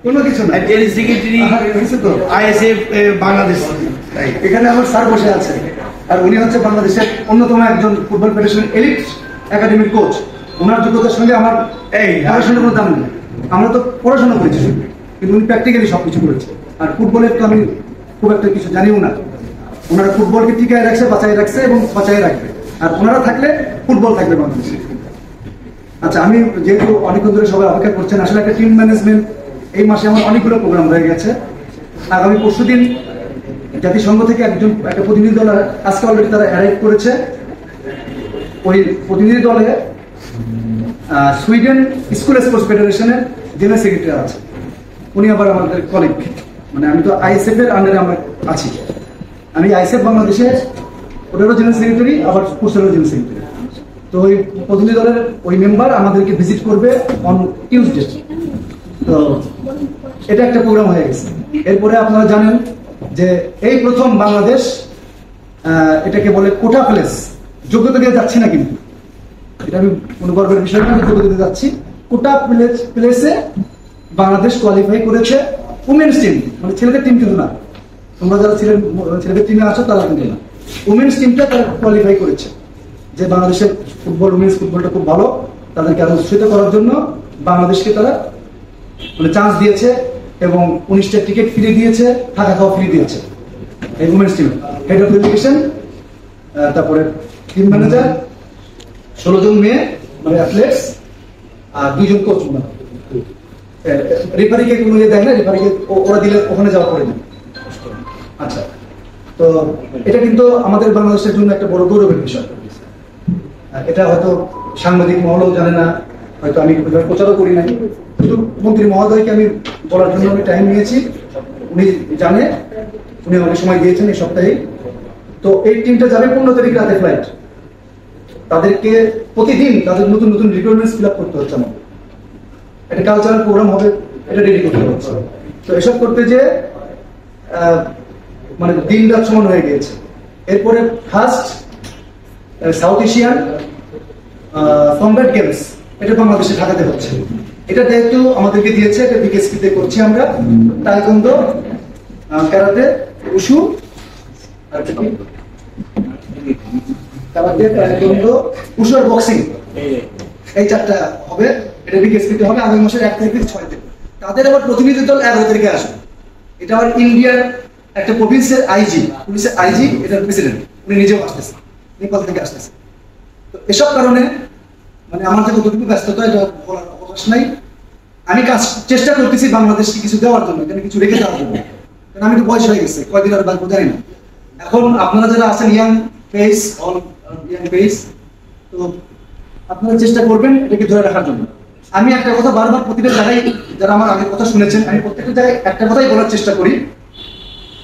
কোনো কিছু না। জেনারেল সেক্রেটারি আইএসএফ বাংলাদেশ, এখানে আমার স্যার বসে আছে, আর উনি হচ্ছে বাংলাদেশের অন্যতম একজন ফুটবল ফেডারেশন এলিট একাডেমির কোচ। ওনার যোগ্যতার সঙ্গে আমার পড়াশোনার কোনো দাম নেই। আমরা তো পড়াশোনা করেছি কিন্তু উনি প্র্যাকটিক্যালি সবকিছু করেছে। আর ফুটবলের তো আমি খুব একটা কিছু জানিও না। ওনারা ফুটবলকে টিকায় রাখছে, বাঁচায় রাখছে এবং বাঁচায় রাখবে। আর ওনারা থাকলে ফুটবল থাকবে বাংলাদেশে। আচ্ছা, আমি যেহেতু অনেকক্ষণ ধরে সবাই অপেক্ষা করছেন, আসলে একটা টিম ম্যানেজমেন্ট এই মাসে আমার অনেকগুলো প্রোগ্রাম হয়ে গেছে। আগামী পরশুদিন জাতিসংঘ থেকে একটা প্রতিনিধি দল আজকে অলরেডি তারা অ্যারাইভ করেছে। ওই প্রতিনিধি দলে সুইডেন স্কুল স্পোর্টস ফেডারেশনের জেনারেল সেক্রেটারি আছে। উনি আবার আমাদের কলিগ, মানে আমি তো আইএসএফ এর আন্ডারে আমরা আছি। আমি আইএসএফ বাংলাদেশে ওটারও জেনারেল সেক্রেটারি, আবার স্পোর্টসেরও জেনারেল সেক্রেটারি। তো ওই প্রতিনিধি দলের ওই মেম্বার আমাদেরকে ভিজিট করবে অন টিউসডে। তো এটা একটা প্রোগ্রাম হয়ে গেছে। এরপরে আপনারা জানেন যে এই প্রথম বাংলাদেশ এটাকে বলে কোটা প্লেস, যোগ্যতা দিয়ে যাচ্ছি না, কিন্তু এটা আমি কোনো গর্বের বিষয় না, যোগ্যতা দিয়ে যাচ্ছি। কোটা প্লেসে বাংলাদেশ কোয়ালিফাই করেছে উমেন্স টিম, মানে ছেলেদের টিম কিন্তু না। তোমরা যারা ছেলেদের টিমে আছো তারা কিন্তু না, উমেন্স টিমটা তারা কোয়ালিফাই করেছে। যে বাংলাদেশের ফুটবল, উমেন্স ফুটবলটা খুব ভালো, তাদেরকে আরো উৎসাহিত করার জন্য বাংলাদেশকে তারা মানে চান্স দিয়েছে এবং 19টা টিকিট ফ্রি দিয়েছে, থাকা খাওয়া ফ্রি দিয়েছে এই উমেন্স টিমে। হেড অফ ডেলিগেশন, তারপরে টিম ম্যানেজার, 16 জন মেয়ে মানে অ্যাথলেটস, আর 2 জন কোচ। রেফারিকে কোনো ইয়ে দেয় না, রেফারিকে ওরা দিলে ওখানে যাওয়া পড়ে না। আচ্ছা, তো এটা কিন্তু আমাদের বাংলাদেশের জন্য একটা বড় গৌরবের বিষয়। এটা হয়তো সাংবাদিক মহলও জানে না, হয়তো আমি প্রচারও করি নাই, কিন্তু মন্ত্রী মহোদয়কে আমি বলার জন্য আমি টাইম নিয়েছি। উনি জানে, উনি অনেক সময় দিয়েছেন এই সপ্তাহে। তো এই টিমটা যাবে 15 তারিখ রাতে ফ্লাইট। তাদেরকে প্রতিদিন তাদের নতুন নতুন রিকোয়ারমেন্টস ফিল আপ করতে হচ্ছে। আমার একটা কালচারাল প্রোগ্রাম হবে, এটা রেডি করতে হচ্ছে। তো এসব করতে যে মানে দিন রাত সমান হয়ে গিয়েছে। এরপরে first south Asian combat games, এটা বাংলাদেশে ঢাকাতে হচ্ছে। এটা দায়িত্ব আমাদেরকে দিয়েছে, এটা বিকেএসপিতে করছি আমরা। Taekwondo, karate, wushu, karate, taekwondo, wushu আর বক্সিং, এই 4টা হবে। এটা বিকেএসপিতে হবে আগামী মাসের 1 তারিখ থেকে 6 তারিখ। তাদের আবার প্রতিনিধি দল 11 তারিখে আসবে। এটা আবার ইন্ডিয়ার একটা প্রভিন্সের আইজি, পুলিশের আইজি, এটার প্রেসিডেন্ট, উনি নিজেও আসতেছে, নেপাল থেকে আসতেছে। তো এসব কারণে মানে আমার যে কতটুকু ব্যস্ততা এটা বলার অবকাশ নাই। আমি চেষ্টা করতেছি বাংলাদেশকে কিছু দেওয়ার জন্য, এখানে কিছু রেখে দেওয়ার জন্য। কারণ আমি তো বয়স হয়ে গেছে, কয়দিন আর বাঁচবো জানি না। এখন আপনারা যারা আছেন young face, all young face, তো আপনারা চেষ্টা করবেন এটাকে ধরে রাখার জন্য। আমি একটা কথা বারবার প্রতিটা জায়গায়, যারা আমার আগের কথা শুনেছেন, আমি প্রত্যেকটা জায়গায় একটা কথাই বলার চেষ্টা করি,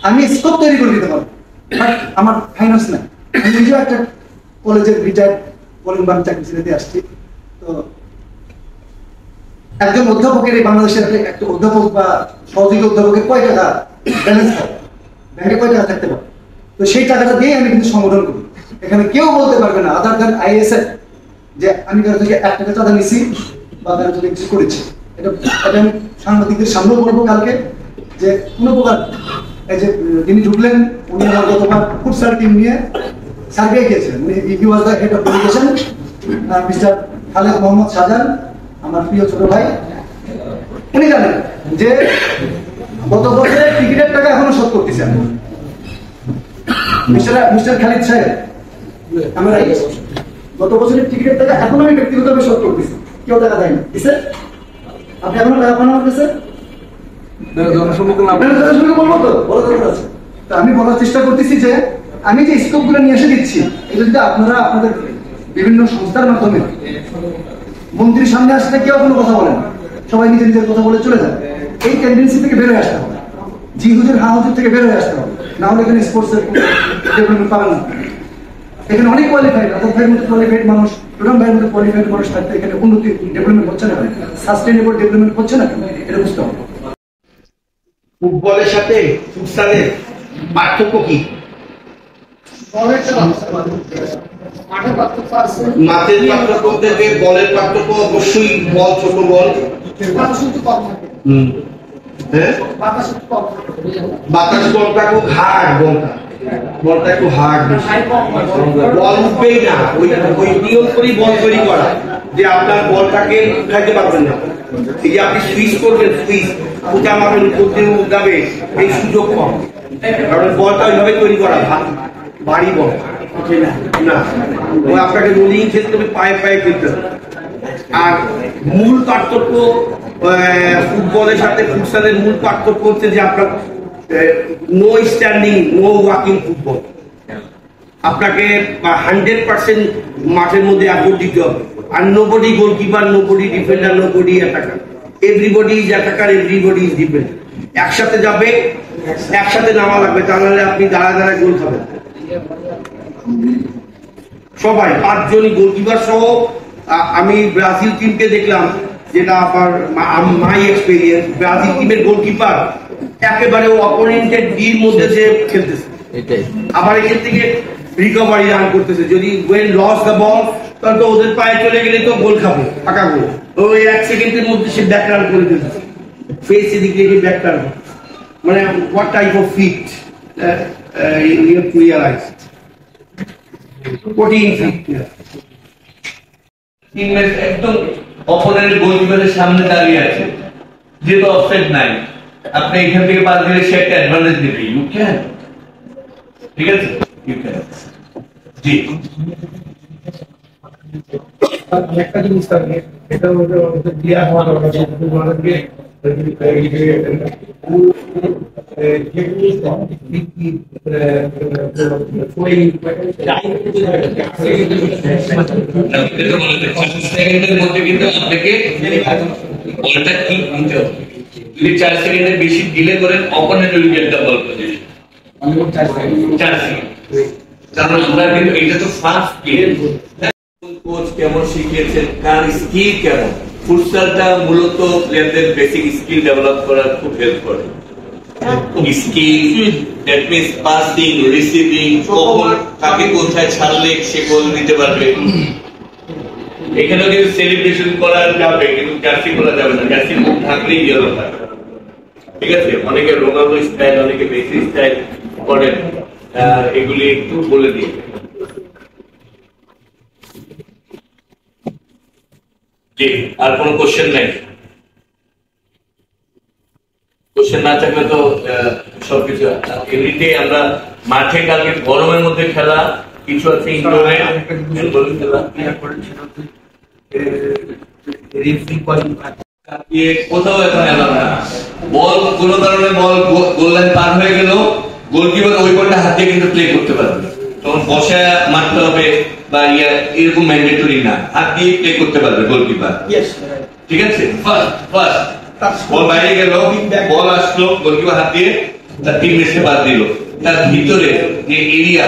আমি স্কোপ তৈরি করে দিতে পারবো, বাট আমার ফাইন্যান্স নাই। আমি নিজেও একটা কলেজের রিটায়ার্ড বলেন বা চাকরি ছেড়ে আসছি। তো একজন অধ্যাপকের, এই বাংলাদেশের একটা অধ্যাপক বা সহযোগী অধ্যাপকের কয় টাকা ব্যালেন্স থাকে, ব্যাংকে কয় টাকা থাকতে পারে? তো সেই টাকাটা দিয়ে আমি কিন্তু সংগঠন করি। এখানে কেউ বলতে পারবে না আদার দ্যান আইএসএফ যে আমি কারো থেকে 1 টাকা চাঁদা নিছি বা কারো থেকে কিছু করেছি। এটা আমি সাংবাদিকদের সামনেও বলবো কালকে, যে কোনো প্রকার এই যে যিনি ঢুকলেন, উনি আমার গতবার ফুটসাল টিম নিয়ে সার্ভে গিয়েছিলেন। He was the head of delegation, mister Khaled Mohammad Shahjahan, আমার প্রিয় ছোট ভাই। উনি জানেন যে গত বছরের টিকিটের টাকা এখনো শোধ করতেছে মিস্টার খালিদ সাহেব। আমরা গত বছরের টিকিটের টাকা এখনো আমি ব্যক্তিগতভাবে শোধ করতেছি, কেউ টাকা দেয়নি। দিছে? আপনি এখনো টাকা পান আমার কাছে? আমি বলার চেষ্টা করতেছি যে আমি যে স্কোপ গুলো নিয়ে এসে দিচ্ছি, এটা যদি আপনারা আপনাদের বিভিন্ন সংস্থার মাধ্যমে মন্ত্রীর সামনে আসলে কেউ কোনো কথা বলেন, সবাই নিজের নিজের কথা বলে চলে যায়। এই টেন্ডেন্সি থেকে বেরোয় আসতে হবে, জি হুজুর হা হুজুর থেকে বেরোয় আসতে হবে, না হলে এখানে স্পোর্টসের ডেভেলপমেন্ট পাবেন না। এখানে অনেক কোয়ালিফাইড, আদার ভাইয়ের মধ্যে কোয়ালিফাইড মানুষ, প্রধান ভাইয়ের মধ্যে কোয়ালিফাইড মানুষ থাকতে এখানে উন্নতি ডেভেলপমেন্ট হচ্ছে না, সাস্টেইনেবল ডেভেলপমেন্ট হচ্ছে না, এটা বুঝতে হবে। ফুটবলের সাথে ফুটসালের পার্থক্য কি? মাঠের পার্থক্য থেকে বলের পার্থক্য, অবশ্যই বল ছোট বল, হ্যাঁ বাতাস বলটা খুব হার্ড বলটা একটু হার্ড বল উঠবেই না ওই নিয়ম করেই বল তৈরি করা যে আপনার বলটাকে উঠাইতে পারবেন না এই যে আপনি সুইচ করবেন সুইচ উঠা মারবেন করতে যাবে এই সুযোগ কম কারণ বলটা ওইভাবে তৈরি করা ভারী বল না ও আপনাকে রোলিং খেলতে হবে পায়ে পায়ে খেলতে হবে আর মূল পার্থক্য ফুটবলের সাথে ফুটসালের মূল পার্থক্য হচ্ছে যে আপনার no standing no walking football আপনাকে 100% মাঠের মধ্যে এফোর্ট দিতে হবে আর nobody goalkeeper nobody defender nobody attacker everybody is attacker everybody is defender একসাথে যাবে একসাথে নামা লাগবে তা নাহলে আপনি দাঁড়ায় গোল খাবেন সবাই 5 জনই গোলকিপার সহ আমি ব্রাজিল টিমকে দেখলাম যেটা আমার মাই এক্সপেরিয়েন্স ব্রাজিল টিমের গোলকিপার একেবারে অপোনেন্টের ডির মধ্যে যে খেলতেছে আবার এখান থেকে রিকভারি রান করতেছে যদি ওয়েন লস দ্য বল তাহলে তো ওদের পায়ে চলে গেলে তো গোল খাবে পাকা গোল ওই 1 সেকেন্ডের মধ্যে সে ব্যাক রান করে দিতেছে ফেস এদিকে ব্যাক রান মানে what type of feet you have to realise 14 feet teammate একদম অপোনেন্টের গোলকিপারের সামনে দাঁড়িয়ে আছে যেহেতু অফসাইড নাই আপনি এখান থেকে পাস দিলে সে একটা অ্যাডভান্টেজ দিবে ইউ ক্যান ঠিক আছে ইউ ক্যান জি একটা জিনিস থাকে এটা হচ্ছে দিয়া হওয়ার আমাদেরকে সেকেন্ডের মধ্যে কিন্তু আপনাকে বলটা ঠিক নিতে হবে যদি 4 সেকেন্ডের বেশি ডিলে করেন opponent will get the ball position 4 second কারণ আমরা কিন্তু এটা তো ফাস্ট গেম কোচ কেমন শিখিয়েছেন কার স্কিল কেমন ফুটসালটা মূলত প্লেয়ারদের বেসিক স্কিল ডেভেলপ করার খুব হেল্প করে skill that means passing receiving কখন কাকে কোথায় ছাড়লে সে গোল দিতে পারবে এখানেও কিন্তু সেলিব্রেশন করা যাবে কিন্তু জার্সি করা যাবে না জার্সি মুখ ঢাকলেই ইয়েলো থাকবে ঠিক আছে অনেকে রোনাল্ডো স্টাইল অনেকে মেসি স্টাইল করেন এগুলি একটু বলে দিই জি আর কোনো কোশ্চেন নাই কোশ্চেন না থাকলে তো সবকিছু এমনিতেই আমরা মাঠে কালকে গরমের মধ্যে খেলা কিছু আছে ইনডোরে খেলা কোথাও এখন এলাম না বল কোনো কারণে বল গোল লাইন পার হয়ে গেল গোলকিপার ওই বলটা হাতে কিন্তু প্লে করতে পারবে তখন বসে মারতে হবে বা এরকম ম্যান্ডেটরি না হাত দিয়ে প্লে করতে পারবে গোলকিপার ঠিক আছে ফার্স্ট বল বাইরে গেল বল আসলো গোলকিপার হাত দিয়ে তার টিম মেসে বাদ দিল তার ভিতরে যে এরিয়া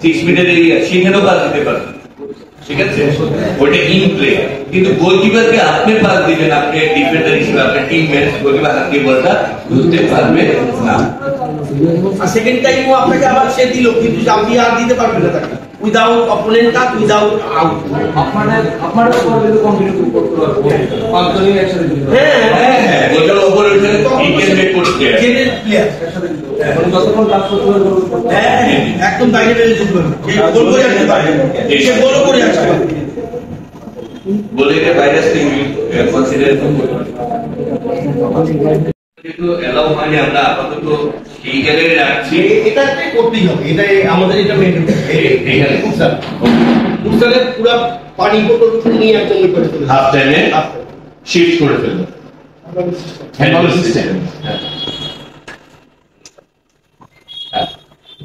6 মিটার এরিয়া সেখানেও বাদ দিতে পারবে ঠিক আছে ওটা ইন প্লে কিন্তু গোলকিপারকে আপনি পাস দিবেন আপনি ডিফেন্ডার হিসেবে আপনার টিমমেট গোলকিপার হাত দিয়ে বলটা ধরতে পারবে না সেকেন্ড টাইমও আপনাকে আবার সে দিল কিন্তু আপনি আর দিতে পারবেন না তাকে without opponent touch without out আপনারা কিন্তু কন্টিনিউ করতে পারবেন পাঁচজনই একসাথে হ্যাঁ ওটার উপরে উঠে ইকেন ব্রেক করতে জেনারেল প্লেয়ার এখন যতক্ষণ কাজ করতে পারবেন একদম বাইরে বেরিয়ে যেতে পারবে গোল করে আসতে পারবে সে গোল করে আসতে পারবে বলে যে ভাইরাস থেকে কনসিডার করতে কিন্তু এলাও মানে আমরা আপাতত এই জায়গায় রাখছি এটাতে করতেই হবে এটাই আমাদের এটা মেনটেন এখানে ফুটসালে পুরো পানি বোতল নিয়ে একদম করে ফেলবে হাফ টাইমে শিফট করে ফেলবো হ্যান্ডবল সিস্টেম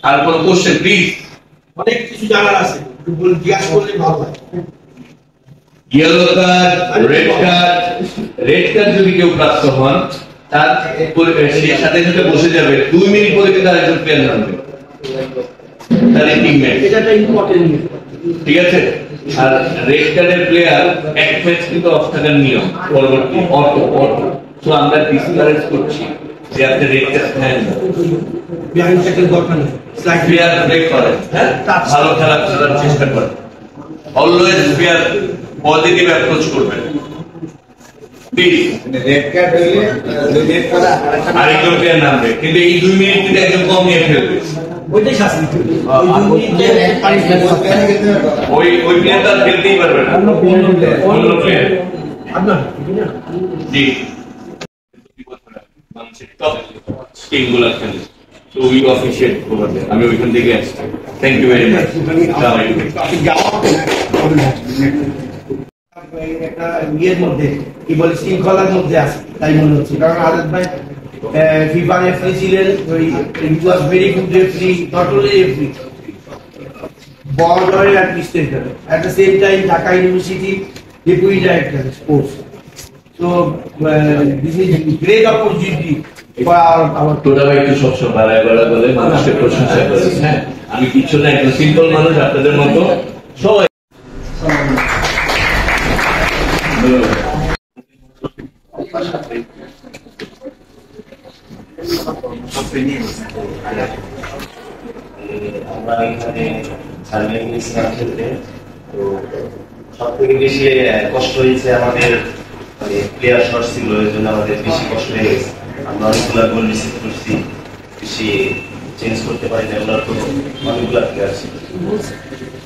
আর কোন কোশ্চেন প্লিজ অনেক কিছু জানার আছে জিজ্ঞাসা করলে ভালো হয় ইয়েলো কার্ড রেড কার্ড যদি কেউ প্রাপ্ত হন তার সে সাথে সাথে বসে যাবে 2 মিনিট পরে কিন্তু আরেকজন প্লেয়ার নামবে তার টিমমেট এটা ইম্পর্টেন্ট ঠিক আছে আর রেড কার্ডের প্লেয়ার এক ম্যাচ কিন্তু অফ থাকার নিয়ম পরবর্তী অটো তো আমরা ডিসকারেজ করছি যে আপনি রেড কার্ড নেন বিহাইন্ড সাইকেল দরকার নেই স্লাইড প্লেয়ার ব্রেক করেন হ্যাঁ ভালো খেলার চেষ্টা করেন অলওয়েজ প্লেয়ার পজিটিভ অ্যাপ্রোচ করবেন প্লিজ রেড কার্ড হইলে রেড করা আরেকজন প্লেয়ার নামবে, কিন্তু এই 2 মিনিট কিন্তু একজন কম নিয়ে ফেলবে। ওইটাই শাস্তি। ওই প্লেয়ারটা খেলতেই পারবে না, অন্য প্লেয়ার। জি মানুষের টপ টিমগুলো খেলে, তো উই অফিসিয়েট ওভার দেয়ার। আমি ওইখান থেকে আসছি। Thank you very much. একটা ইয়ের মধ্যে কি বলে শৃঙ্খলার মধ্যে আছে তাই মনে হচ্ছে, কারণ আজাদ ভাই ফিফা রেফারি ছিলেন, it was very good referee, not only referee, বল ধরে administrator at the same time Dhaka university deputy director sports. So this is great opportunity for our তোরা ভাই একটু সবসময় বাড়ায় বলে মানুষকে প্রশংসা করে। হ্যাঁ, আমি কিছু না, একটা সিম্পল মানুষ আপনাদের মতো সবাই। আমরা এখানে সার্ভেইং ইসলাম ক্ষেত্রে তো সব থেকে বেশি কষ্ট হয়েছে আমাদের, মানে প্লেয়ার শর্ট ছিল, ওই জন্য আমাদের বেশি কষ্ট হয়ে গেছে। আমরা অনেকগুলো গোল রিসিভ করছি, বেশি চেঞ্জ করতে পারি না, ওনার তো অনেকগুলো প্লেয়ার ছিল,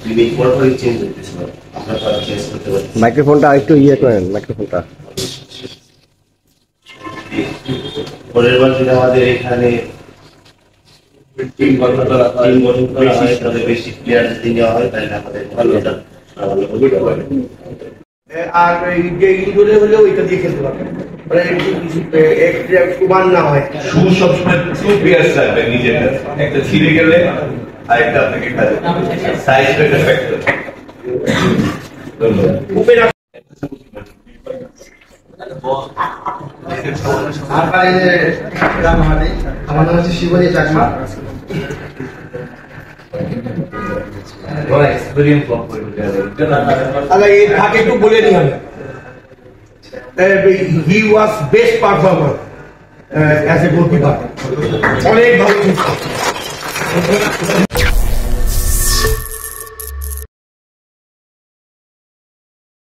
লিমিট পরপরই চেঞ্জ হইতেছিল, আমরা তো আর চেঞ্জ করতে পারি। মাইক্রোফোনটা একটু ইয়ে করেন, মাইক্রোফোনটা। পরের বার যদি আমাদের এখানে টিম গঠন করা হয়, তাহলে বেশি প্লেয়ার যদি নেওয়া হয়, তাহলে আমাদের ভালো এটা ভালো হবে। আর এই যে ইনডোরে হলে ওইটা দিয়ে খেলতে পারবে, মানে এক্সট্রা কুমান না হয়। শু সবসময় টু পেয়ার্স রাখবেন নিজের কাছে, একটা ছিঁড়ে গেলে আরেকটা আপনাকে কাজে সাইজ একটা ফ্যাক্টর। উপরে আমার নাম হচ্ছে শিবানী চাকমা। তাহলে এই ভাগে একটু বলে নিই আমি। He was best performer as a goalkeeper, অনেক ভালো